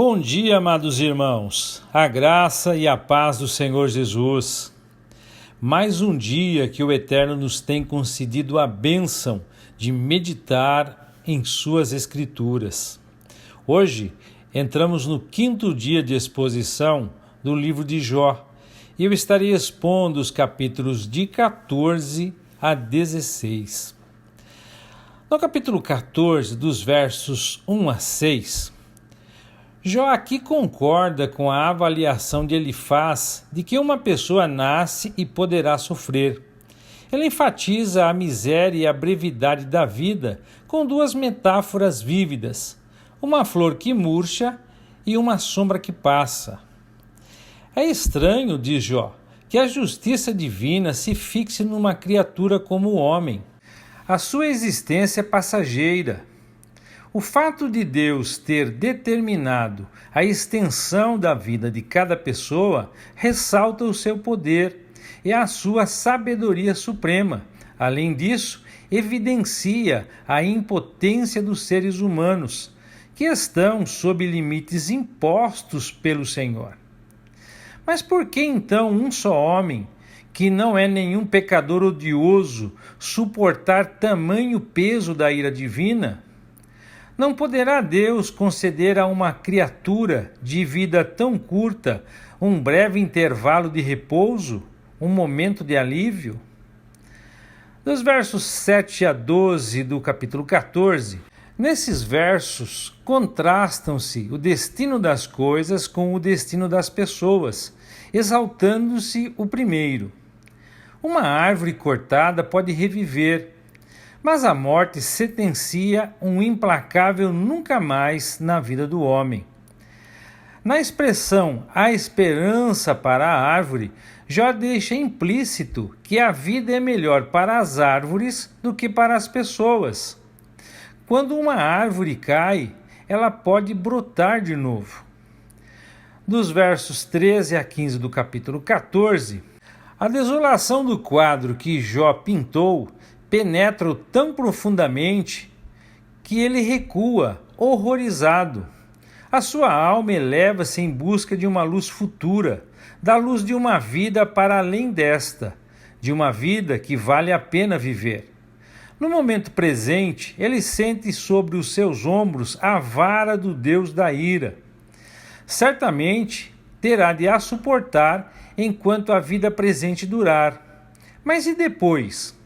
Bom dia, amados irmãos, a graça e a paz do Senhor Jesus. Mais um dia que o Eterno nos tem concedido a bênção de meditar em suas Escrituras. Hoje entramos no 5º dia de exposição do livro de Jó e eu estarei expondo os capítulos de 14 a 16. No capítulo 14, dos versos 1 a 6, Jó aqui concorda com a avaliação de Elifaz de que uma pessoa nasce e poderá sofrer. Ele enfatiza a miséria e a brevidade da vida com duas metáforas vívidas, uma flor que murcha e uma sombra que passa. É estranho, diz Jó, que a justiça divina se fixe numa criatura como o homem. A sua existência é passageira. O fato de Deus ter determinado a extensão da vida de cada pessoa ressalta o seu poder e a sua sabedoria suprema. Além disso, evidencia a impotência dos seres humanos, que estão sob limites impostos pelo Senhor. Mas por que então um só homem, que não é nenhum pecador odioso, suportar tamanho peso da ira divina? Não poderá Deus conceder a uma criatura de vida tão curta um breve intervalo de repouso, um momento de alívio? Dos versos 7 a 12 do capítulo 14, nesses versos contrastam-se o destino das coisas com o destino das pessoas, exaltando-se o primeiro. Uma árvore cortada pode reviver, mas a morte sentencia um implacável nunca mais na vida do homem. Na expressão "a esperança para a árvore", Jó deixa implícito que a vida é melhor para as árvores do que para as pessoas. Quando uma árvore cai, ela pode brotar de novo. Dos versos 13 a 15 do capítulo 14, a desolação do quadro que Jó pintou penetra-o tão profundamente que ele recua, horrorizado. A sua alma eleva-se em busca de uma luz futura, da luz de uma vida para além desta, de uma vida que vale a pena viver. No momento presente, ele sente sobre os seus ombros a vara do Deus da ira. Certamente terá de a suportar enquanto a vida presente durar. Mas e depois?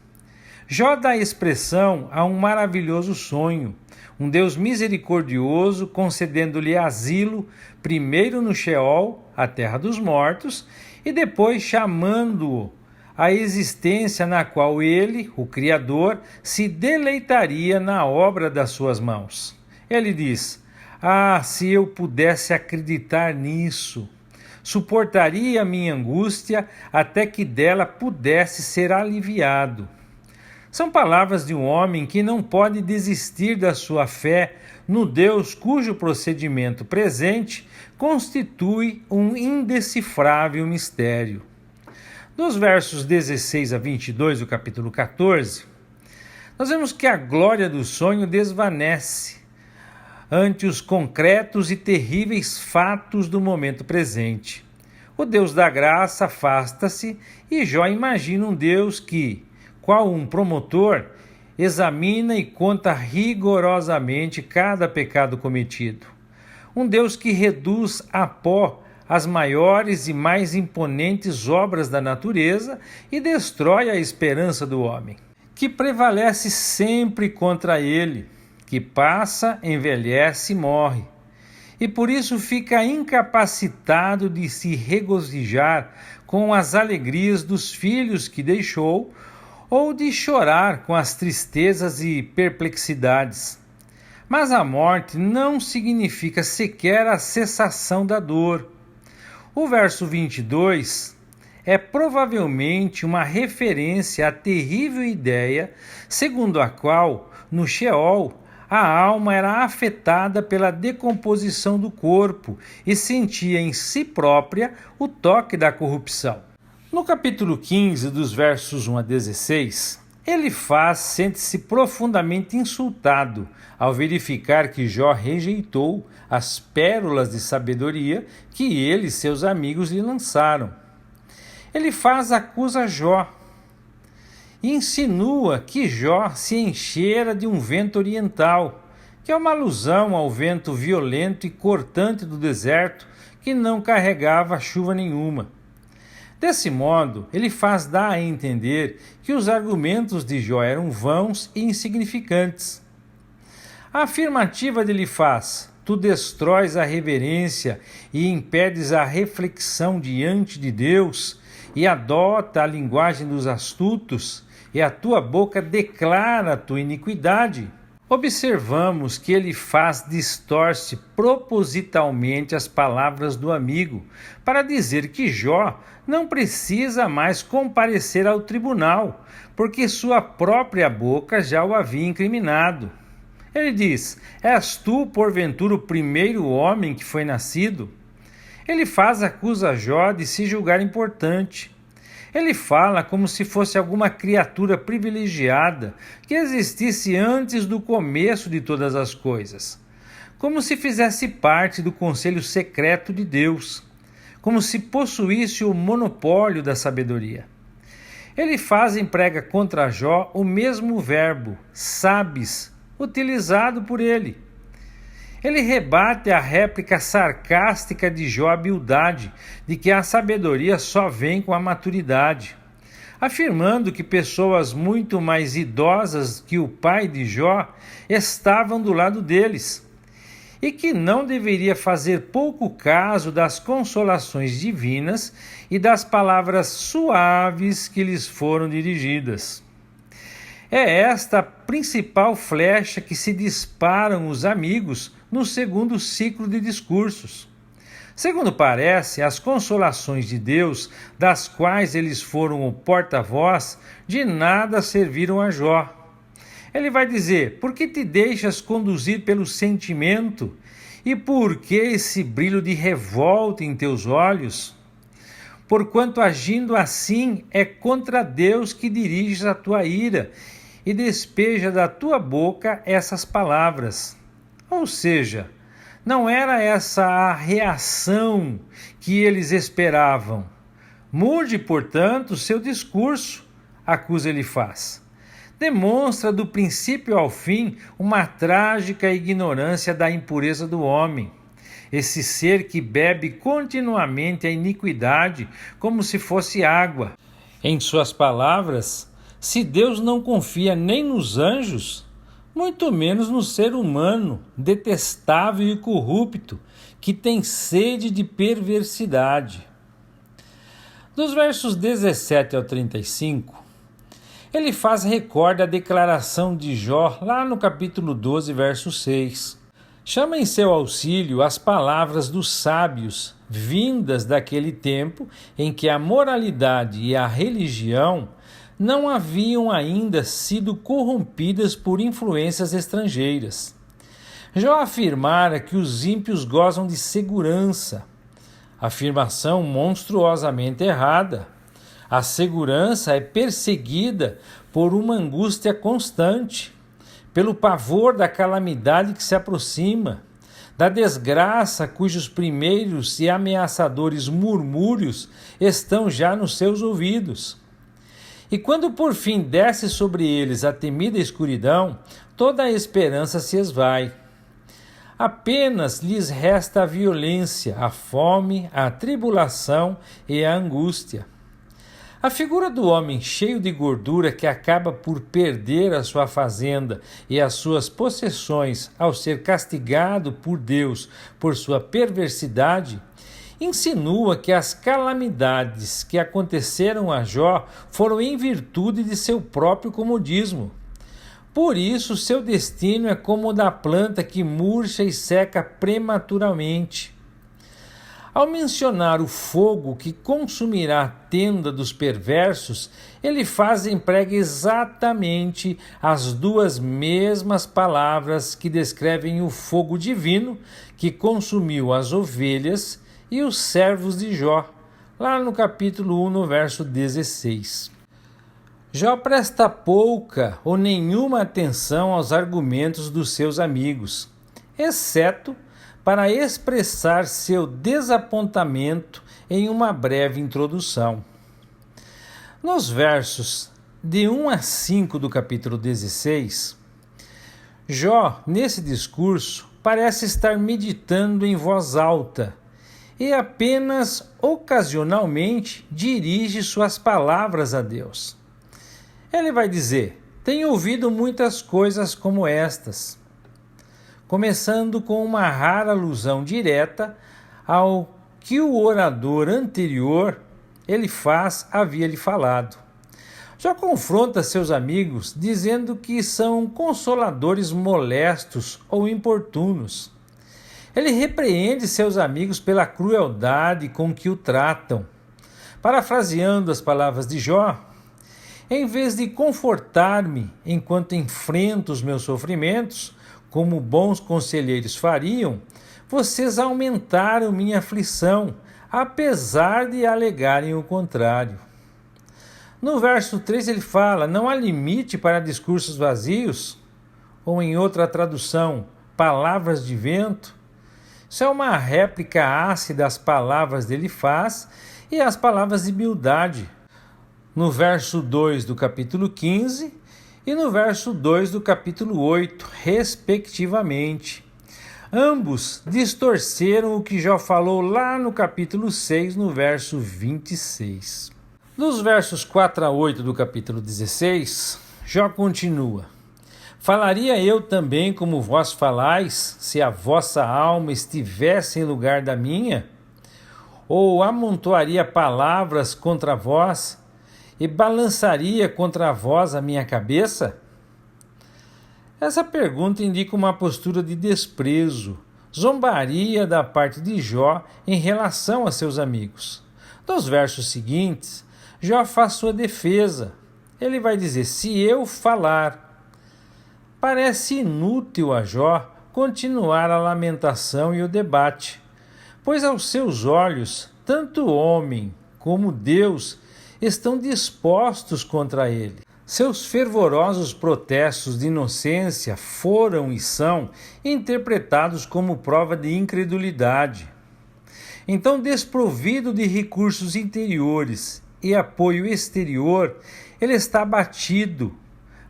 Jó dá expressão a um maravilhoso sonho, um Deus misericordioso concedendo-lhe asilo, primeiro no Sheol, a terra dos mortos, e depois chamando-o à existência na qual ele, o Criador, se deleitaria na obra das suas mãos. Ele diz: "Ah, se eu pudesse acreditar nisso! Suportaria a minha angústia até que dela pudesse ser aliviado." São palavras de um homem que não pode desistir da sua fé no Deus cujo procedimento presente constitui um indecifrável mistério. Dos versos 16 a 22 do capítulo 14, nós vemos que a glória do sonho desvanece ante os concretos e terríveis fatos do momento presente. O Deus da graça afasta-se e Jó imagina um Deus que, qual um promotor, examina e conta rigorosamente cada pecado cometido. Um Deus que reduz a pó as maiores e mais imponentes obras da natureza e destrói a esperança do homem, que prevalece sempre contra ele, que passa, envelhece e morre, e por isso fica incapacitado de se regozijar com as alegrias dos filhos que deixou, ou de chorar com as tristezas e perplexidades. Mas a morte não significa sequer a cessação da dor. O verso 22 é provavelmente uma referência à terrível ideia segundo a qual, no Sheol, a alma era afetada pela decomposição do corpo e sentia em si própria o toque da corrupção. No capítulo 15, dos versos 1 a 16, Elifaz sente-se profundamente insultado ao verificar que Jó rejeitou as pérolas de sabedoria que ele e seus amigos lhe lançaram. Elifaz acusa Jó e insinua que Jó se enchera de um vento oriental, que é uma alusão ao vento violento e cortante do deserto que não carregava chuva nenhuma. Desse modo, Elifaz dá a entender que os argumentos de Jó eram vãos e insignificantes. A afirmativa de Elifaz, tu destróis a reverência e impedes a reflexão diante de Deus, e adota a linguagem dos astutos, e a tua boca declara a tua iniquidade. Observamos que Elifaz distorce propositalmente as palavras do amigo para dizer que Jó não precisa mais comparecer ao tribunal, porque sua própria boca já o havia incriminado. Ele diz: és tu, porventura, o primeiro homem que foi nascido? Elifaz acusa Jó de se julgar importante. Ele fala como se fosse alguma criatura privilegiada que existisse antes do começo de todas as coisas, como se fizesse parte do conselho secreto de Deus, como se possuísse o monopólio da sabedoria. Elifaz emprega contra Jó o mesmo verbo, sabes, utilizado por ele. Ele rebate a réplica sarcástica de Jó à Bildade, de que a sabedoria só vem com a maturidade, afirmando que pessoas muito mais idosas que o pai de Jó estavam do lado deles, e que não deveria fazer pouco caso das consolações divinas e das palavras suaves que lhes foram dirigidas. É esta a principal flecha que se disparam os amigos no segundo ciclo de discursos. Segundo parece, as consolações de Deus, das quais eles foram o porta-voz, de nada serviram a Jó. Ele vai dizer: por que te deixas conduzir pelo sentimento? E por que esse brilho de revolta em teus olhos? Porquanto agindo assim é contra Deus que diriges a tua ira e despeja da tua boca essas palavras. Ou seja, não era essa a reação que eles esperavam. Mude, portanto, seu discurso, acusa Elifaz. Demonstra do princípio ao fim uma trágica ignorância da impureza do homem. Esse ser que bebe continuamente a iniquidade como se fosse água. Em suas palavras, se Deus não confia nem nos anjos, muito menos no ser humano, detestável e corrupto, que tem sede de perversidade. Dos versos 17 ao 35, Elifaz recorda a declaração de Jó lá no capítulo 12, verso 6. Chama em seu auxílio as palavras dos sábios, vindas daquele tempo em que a moralidade e a religião não haviam ainda sido corrompidas por influências estrangeiras. Jó afirmara que os ímpios gozam de segurança, afirmação monstruosamente errada. A segurança é perseguida por uma angústia constante, pelo pavor da calamidade que se aproxima, da desgraça cujos primeiros e ameaçadores murmúrios estão já nos seus ouvidos. E quando por fim desce sobre eles a temida escuridão, toda a esperança se esvai. Apenas lhes resta a violência, a fome, a tribulação e a angústia. A figura do homem cheio de gordura que acaba por perder a sua fazenda e as suas possessões ao ser castigado por Deus por sua perversidade, insinua que as calamidades que aconteceram a Jó foram em virtude de seu próprio comodismo. Por isso, seu destino é como o da planta que murcha e seca prematuramente. Ao mencionar o fogo que consumirá a tenda dos perversos, Elifaz emprega exatamente as duas mesmas palavras que descrevem o fogo divino que consumiu as ovelhas e os servos de Jó, lá no capítulo 1, no verso 16. Jó presta pouca ou nenhuma atenção aos argumentos dos seus amigos, exceto para expressar seu desapontamento em uma breve introdução. Nos versos de 1 a 5 do capítulo 16, Jó, nesse discurso, parece estar meditando em voz alta e apenas ocasionalmente dirige suas palavras a Deus. Ele vai dizer: tenho ouvido muitas coisas como estas, começando com uma rara alusão direta ao que o orador anterior, Elifaz, havia lhe falado. Já confronta seus amigos dizendo que são consoladores molestos ou importunos. Ele repreende seus amigos pela crueldade com que o tratam. Parafraseando as palavras de Jó, em vez de confortar-me enquanto enfrento os meus sofrimentos, como bons conselheiros fariam, vocês aumentaram minha aflição, apesar de alegarem o contrário. No verso 3 ele fala: não há limite para discursos vazios, ou em outra tradução, palavras de vento. Isso é uma réplica ácida às palavras de Elifaz e às palavras de Bildade, no verso 2 do capítulo 15 e no verso 2 do capítulo 8, respectivamente. Ambos distorceram o que Jó falou lá no capítulo 6, no verso 26. Nos versos 4 a 8 do capítulo 16, Jó continua: falaria eu também como vós falais, se a vossa alma estivesse em lugar da minha? Ou amontoaria palavras contra vós e balançaria contra vós a minha cabeça? Essa pergunta indica uma postura de desprezo, zombaria da parte de Jó em relação a seus amigos. Nos versos seguintes, Jó faz sua defesa. Ele vai dizer: se eu falar. Parece inútil a Jó continuar a lamentação e o debate, pois aos seus olhos, tanto o homem como Deus estão dispostos contra ele. Seus fervorosos protestos de inocência foram e são interpretados como prova de incredulidade. Então, desprovido de recursos interiores e apoio exterior, ele está abatido,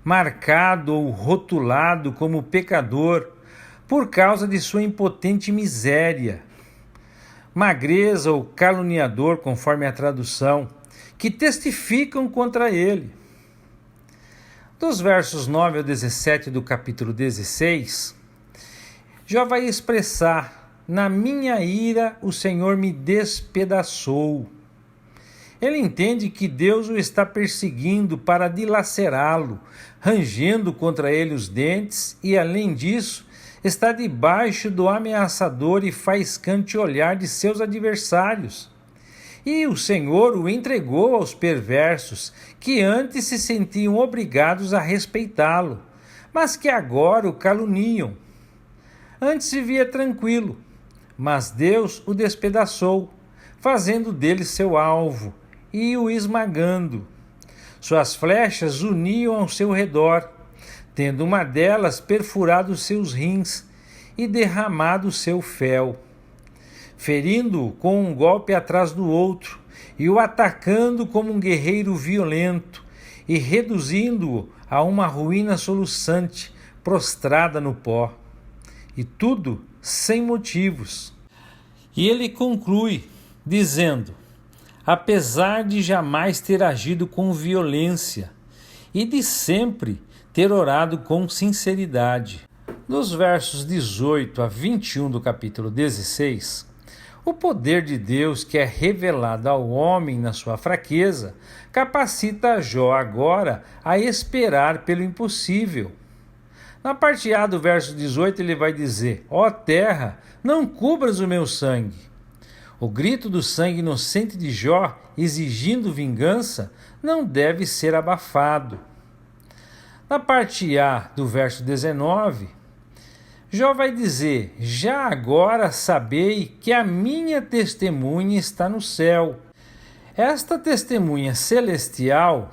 marcado ou rotulado como pecador por causa de sua impotente miséria, magreza ou caluniador, conforme a tradução, que testificam contra ele. Dos versos 9 ao 17 do capítulo 16, Jó vai expressar: na minha ira o Senhor me despedaçou. Ele entende que Deus o está perseguindo para dilacerá-lo, rangendo contra ele os dentes e, além disso, está debaixo do ameaçador e faiscante olhar de seus adversários. E o Senhor o entregou aos perversos, que antes se sentiam obrigados a respeitá-lo, mas que agora o caluniam. Antes se via tranquilo, mas Deus o despedaçou, fazendo dele seu alvo e o esmagando. Suas flechas uniam ao seu redor, tendo uma delas perfurado os seus rins e derramado o seu fel, ferindo-o com um golpe atrás do outro, e o atacando como um guerreiro violento, e reduzindo-o a uma ruína soluçante, prostrada no pó. E tudo sem motivos. E ele conclui, dizendo: apesar de jamais ter agido com violência, e de sempre ter orado com sinceridade. Nos versos 18 a 21 do capítulo 16, o poder de Deus que é revelado ao homem na sua fraqueza capacita Jó agora a esperar pelo impossível. Na parte A do verso 18 ele vai dizer: ó terra, não cubras o meu sangue. O grito do sangue inocente de Jó, exigindo vingança, não deve ser abafado. Na parte A do verso 19, Jó vai dizer: já agora sabei que a minha testemunha está no céu. Esta testemunha celestial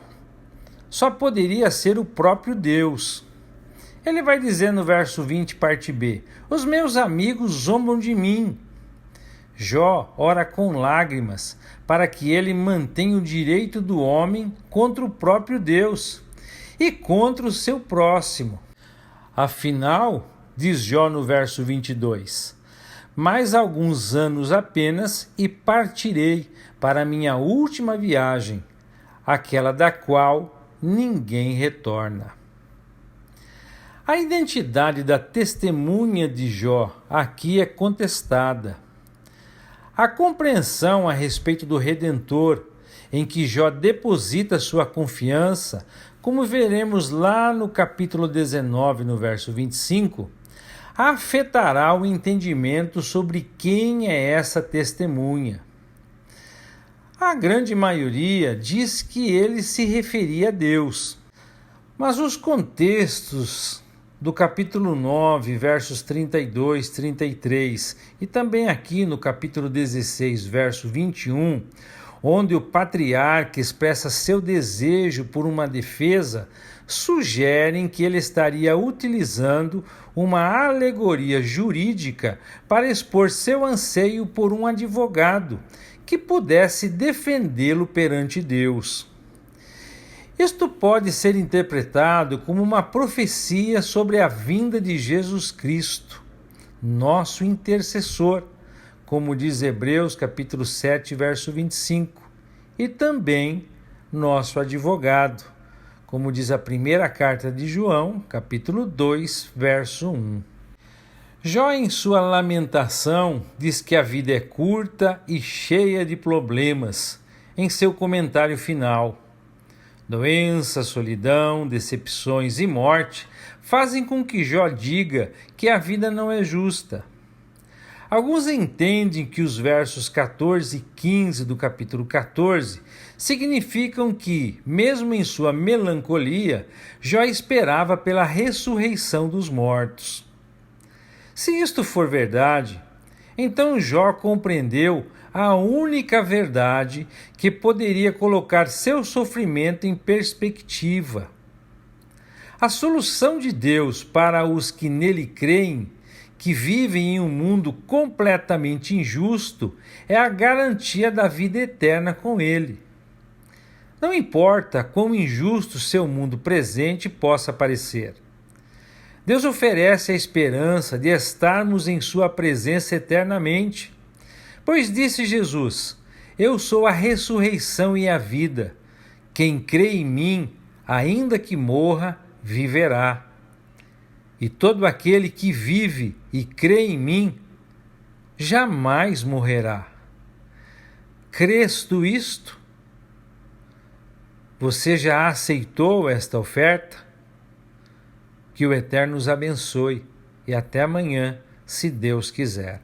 só poderia ser o próprio Deus. Ele vai dizer no verso 20, parte B: os meus amigos zombam de mim. Jó ora com lágrimas para que ele mantenha o direito do homem contra o próprio Deus e contra o seu próximo. Afinal, diz Jó no verso 22, mais alguns anos apenas e partirei para minha última viagem, aquela da qual ninguém retorna. A identidade da testemunha de Jó aqui é contestada. A compreensão a respeito do Redentor, em que Jó deposita sua confiança, como veremos lá no capítulo 19, no verso 25, afetará o entendimento sobre quem é essa testemunha. A grande maioria diz que ele se referia a Deus, mas os contextos do capítulo 9, versos 32, 33, e também aqui no capítulo 16, verso 21, onde o patriarca expressa seu desejo por uma defesa, sugerem que ele estaria utilizando uma alegoria jurídica para expor seu anseio por um advogado que pudesse defendê-lo perante Deus. Isto pode ser interpretado como uma profecia sobre a vinda de Jesus Cristo, nosso intercessor, como diz Hebreus capítulo 7, verso 25, e também nosso advogado, como diz a primeira carta de João, capítulo 2, verso 1. Jó, em sua lamentação, diz que a vida é curta e cheia de problemas, em seu comentário final. Doença, solidão, decepções e morte fazem com que Jó diga que a vida não é justa. Alguns entendem que os versos 14 e 15 do capítulo 14 significam que, mesmo em sua melancolia, Jó esperava pela ressurreição dos mortos. Se isto for verdade, então Jó compreendeu a única verdade que poderia colocar seu sofrimento em perspectiva. A solução de Deus para os que nele creem, que vivem em um mundo completamente injusto, é a garantia da vida eterna com ele. Não importa quão injusto seu mundo presente possa parecer. Deus oferece a esperança de estarmos em sua presença eternamente. Pois disse Jesus: eu sou a ressurreição e a vida. Quem crê em mim, ainda que morra, viverá. E todo aquele que vive e crê em mim, jamais morrerá. Crês tu isto? Você já aceitou esta oferta? Que o Eterno os abençoe e até amanhã, se Deus quiser.